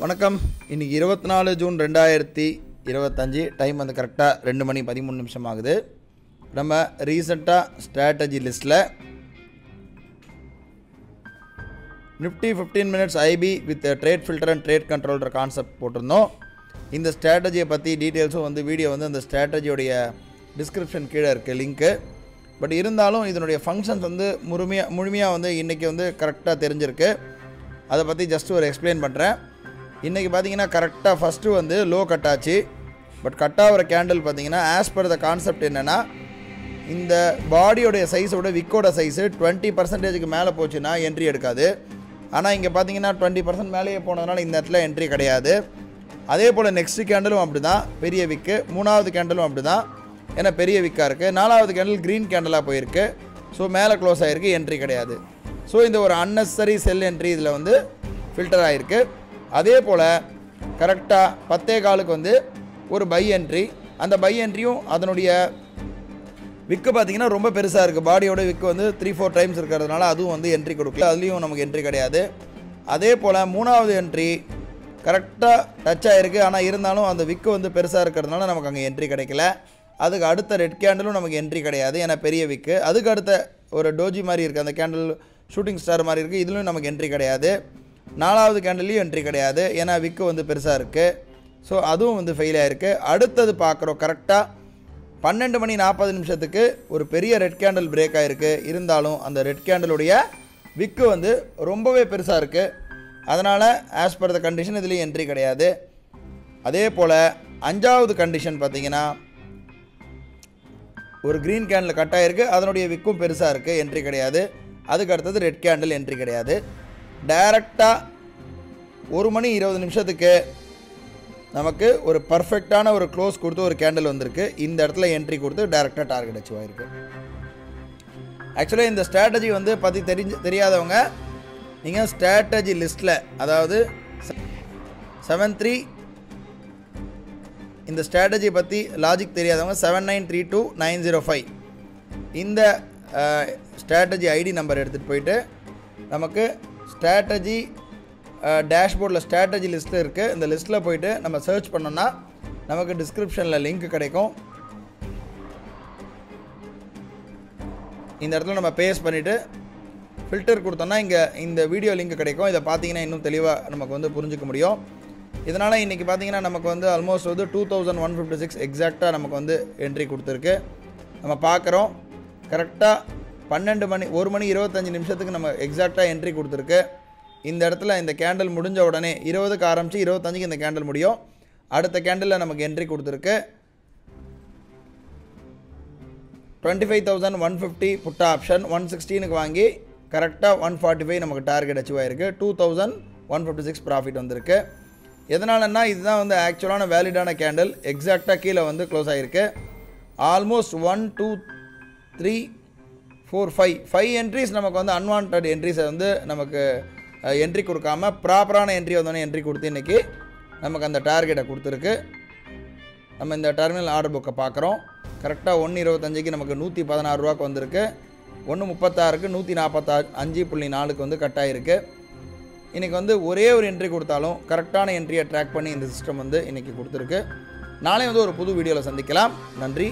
வணக்கம். இன்றைக்கி 24 June 2025. Time வந்து கரெக்டாக 2 மணி 13 நிமிஷம் ஆகுது. நம்ம ரீசெண்டாக ஸ்ட்ராட்டஜி லிஸ்ட்டில் Nifty 15 minutes IP with trade filter and trade கண்ட்ரோல்ற கான்செப்ட் போட்டிருந்தோம். இந்த ஸ்ட்ராட்டஜியை பற்றி டீட்டெயில்ஸும் வந்து வீடியோ வந்து அந்த ஸ்ட்ராட்டஜியோடைய டிஸ்கிரிப்ஷன் கீழே இருக்குது லிங்க்கு. பட் இருந்தாலும் இதனுடைய ஃபங்க்ஷன்ஸ் வந்து முழுமையாக வந்து இன்றைக்கி வந்து கரெக்டாக தெரிஞ்சிருக்கு. அதை பற்றி ஜஸ்ட் ஒரு எக்ஸ்பிளைன் பண்ணுறேன். இன்றைக்கி பார்த்தீங்கன்னா கரெக்டாக ஃபஸ்ட்டு வந்து லோ கட் ஆச்சு. பட் கட் ஆகிற கேண்டில் பார்த்தீங்கன்னா ஆஸ் பர் த கான்செப்ட் என்னென்னா, இந்த பாடியோடைய சைஸோட விக்கோட சைஸு 20% மேலே போச்சுன்னா என்ட்ரி எடுக்காது. ஆனால் இங்கே பார்த்தீங்கன்னா 20% மேலேயே போனதுனால இந்த இடத்துல என்ட்ரி கிடையாது. அதே போல் நெக்ஸ்ட்டு கேண்டலும் அப்படி தான், பெரிய விக்கு. மூணாவது கேண்டலும் அப்படி தான், ஏன்னா பெரிய விக்காக இருக்குது. நாலாவது கேண்டில் க்ரீன் கேண்டலாக போயிருக்கு. ஸோ மேலே க்ளோஸ் ஆகிருக்கு, என்ட்ரி கிடையாது. ஸோ இந்த ஒரு அன்னெசரி செல் என்ட்ரி இதில் வந்து ஃபில்டர் ஆகிருக்கு. அதே போல் கரெக்டாக 10:15 வந்து ஒரு பை என்ட்ரி. அந்த பை என்ட்ரியும் அதனுடைய விக்கு பார்த்திங்கன்னா ரொம்ப பெருசாக இருக்குது. பாடியோட விக்கு வந்து 3-4 டைம்ஸ் இருக்கிறதுனால அதுவும் வந்து என்ட்ரி கொடுக்கல, அதுலேயும் நமக்கு என்ட்ரி கிடையாது. அதே போல் மூணாவது என்ட்ரி கரெக்டாக டச் ஆகிருக்கு. ஆனால் இருந்தாலும் அந்த விக்கு வந்து பெருசாக இருக்கிறதுனால நமக்கு அங்கே என்ட்ரி கிடைக்கல. அதுக்கு அடுத்த ரெட் கேண்டலும் நமக்கு என்ட்ரி கிடையாது, ஏன்னா பெரிய விக்கு. அதுக்கு அடுத்த ஒரு டோஜி மாதிரி இருக்குது, அந்த கேண்டில் ஷூட்டிங் ஸ்டார் மாதிரி இருக்குது, இதுலையும் நமக்கு என்ட்ரி கிடையாது. நாலாவது கேண்டல்லையும் என்ட்ரி கிடையாது, ஏன்னா விக்கு வந்து பெருசாக இருக்குது. ஸோ அதுவும் வந்து ஃபெயில் ஆகிருக்கு. அடுத்தது பார்க்குறோம், கரெக்டாக 12:40 ஒரு பெரிய ரெட் கேண்டில் பிரேக் ஆகிருக்கு. இருந்தாலும் அந்த ரெட் கேண்டலுடைய விக்கு வந்து ரொம்பவே பெருசாக இருக்குது. அதனால் ஆஸ் பர் த கண்டிஷன் இதுலேயும் என்ட்ரி கிடையாது. அதே போல் 5வது கண்டிஷன் பார்த்திங்கன்னா, ஒரு க்ரீன் கேண்டில் கட் ஆகிருக்கு, அதனுடைய விக்கும் பெருசாக இருக்குது, என்ட்ரி கிடையாது. அதுக்கு அடுத்தது ரெட் கேண்டில், என்ட்ரி கிடையாது. டைரெக்டாக 1:20 நமக்கு ஒரு பர்ஃபெக்டான ஒரு க்ளோஸ் கொடுத்து ஒரு கேண்டில் வந்திருக்கு. இந்த இடத்துல என்ட்ரி கொடுத்து டைரெக்டாக டார்கெட் அச்சீவ் ஆகிருக்கு. ஆக்சுவலாக இந்த ஸ்ட்ராட்டஜி வந்து பற்றி தெரியாதவங்க, நீங்கள் ஸ்ட்ராட்டஜி லிஸ்ட்டில், அதாவது 73 இந்த ஸ்ட்ராட்டஜி பற்றி லாஜிக் தெரியாதவங்க 7932905 இந்த ஸ்ட்ராட்டஜி ஐடி நம்பர் எடுத்துகிட்டு போயிட்டு நமக்கு ஸ்ட்ராட்டஜி டேஷ்போர்டில் ஸ்ட்ராட்டஜி லிஸ்ட்டில் இருக்குது. இந்த லிஸ்ட்டில் போயிட்டு நம்ம சர்ச் பண்ணோன்னா நமக்கு டிஸ்கிரிப்ஷனில் லிங்க் கிடைக்கும். இந்த இடத்துல நம்ம பேஸ்ட் பண்ணிவிட்டு ஃபில்டர் கொடுத்தோன்னா இங்கே இந்த வீடியோ லிங்க் கிடைக்கும். இதை பார்த்தீங்கன்னா இன்னும் தெளிவாக நமக்கு வந்து புரிஞ்சிக்க முடியும். இதனால் இன்றைக்கி பார்த்தீங்கன்னா நமக்கு வந்து ஆல்மோஸ்ட் வந்து 2156 எக்ஸாக்டாக நமக்கு வந்து என்ட்ரி கொடுத்துருக்கு. நம்ம பார்க்குறோம் கரெக்டாக 1:25 நம்ம எக்ஸாக்டாக என்ட்ரி கொடுத்துருக்கு. இந்த இடத்துல இந்த கேண்டில் முடிஞ்ச உடனே 20க்கு ஆரம்பித்து 25க்கு இந்த கேண்டில் முடியும். அடுத்த கேண்டிலில் நமக்கு என்ட்ரி கொடுத்துருக்கு. 25,150 புட் ஆப்ஷன் 116க்கு வாங்கி கரெக்டாக 145 நமக்கு டார்கெட் அச்சீவ் ஆகிருக்கு. 2156 ப்ராஃபிட் வந்திருக்கு. எதனாலன்னா இதுதான் வந்து ஆக்சுவலான வேலிடான கேண்டில். எக்ஸாக்டாக கீழே வந்து க்ளோஸ் ஆகிருக்கு. ஆல்மோஸ்ட் 1 2 3 4 5 என்ட்ரிஸ் நமக்கு வந்து அன்வான்ட் என்ட்ரிஸை வந்து நமக்கு என்ட்ரி கொடுக்காம ப்ராப்பரான என்ட்ரி வந்தோடனே என்ட்ரி கொடுத்து இன்றைக்கி நமக்கு அந்த டார்கெட்டை கொடுத்துருக்கு. நம்ம இந்த டெர்மினல் ஆர்டர் புக்கை பார்க்குறோம். கரெக்டாக 1:25 நமக்கு 116 ரூபாய்க்கு வந்திருக்கு. 1:36க்கு 145.4 வந்து கட் ஆகிருக்கு. இன்றைக்கி வந்து ஒரே ஒரு என்ட்ரி கொடுத்தாலும் கரெக்டான என்ட்ரியை ட்ராக் பண்ணி இந்த சிஸ்டம் வந்து இன்றைக்கி கொடுத்துருக்கு. நாளை வந்து ஒரு புது வீடியோவில் சந்திக்கலாம். நன்றி.